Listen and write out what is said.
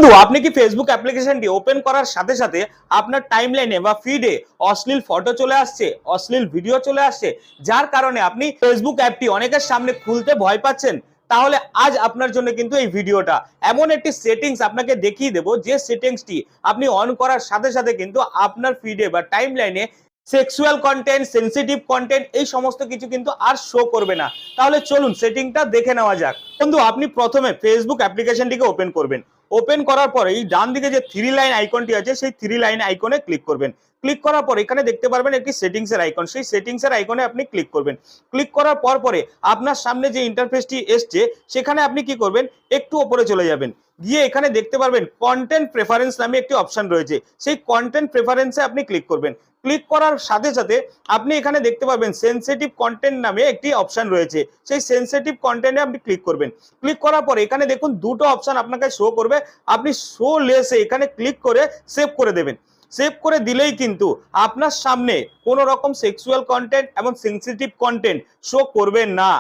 বন্ধু, আপনি কি ফেসবুক অ্যাপ্লিকেশনটি ওপেন করার সাথে সাথে আপনার টাইমলাইনে বা ফিডে অশ্লীল ফটো চলে আসছে, অশ্লীল ভিডিও চলে আসছে, যার কারণে আপনি ফেসবুক অ্যাপটি অনেকের সামনে খুলতে ভয় পাচ্ছেন? তাহলে আজ আপনার জন্য কিন্তু এই ভিডিওটা এমন একটি সেটিংস আপনাকে দেখিয়ে দেব, যে সেটিংসটি আপনি অন করার সাথে সাথে কিন্তু আপনার ফিডে বা টাইমলাইনে সেক্সুয়াল কন্টেন্ট, সেন্সিটিভ কন্টেন্ট এই সমস্ত কিছু কিন্তু আর শো করবে না। তাহলে চলুন সেটিংটা দেখে নেওয়া যাক। বন্ধু, আপনি প্রথমে ফেসবুক অ্যাপ্লিকেশনটিকে ওপেন করবেন। ওপেন করার পরে এই ডান দিকে যে থ্রি লাইন আইকনটি আছে, সেই থ্রি লাইন আইকনে ক্লিক করবেন। ক্লিক করার পর এখানে দেখতে পারবেন একটি সেটিংস এর আইকন, সেই সেটিংস এর আইকনে আপনি ক্লিক করবেন। ক্লিক করার পর পরে আপনার সামনে যে ইন্টারফেসটি এসছে, সেখানে আপনি কি করবেন, একটু উপরে চলে যাবেন। গিয়ে এখানে দেখতে পারবেন কন্টেন্ট প্রেফারেন্স নামে একটি অপশন রয়েছে, সেই কন্টেন্ট প্রেফারেন্সে আপনি ক্লিক করবেন। ক্লিক করার সাথে সাথে আপনি এখানে দেখতে পাবেন সেনসিটিভ কন্টেন্ট নামে একটি অপশন রয়েছে, সেই সেনসিটিভ কন্টেন্টে আপনি ক্লিক করবেন। ক্লিক করার পর এখানে দেখুন দুটো অপশন আপনাকে শো করবে, আপনি শো লেসে এখানে ক্লিক করে সেভ করে দেবেন। সেভ করে দিলেই কিন্তু আপনার সামনে কোনো রকম সেক্সুয়াল কন্টেন্ট এবং সেনসিটিভ কন্টেন্ট শো করবে না।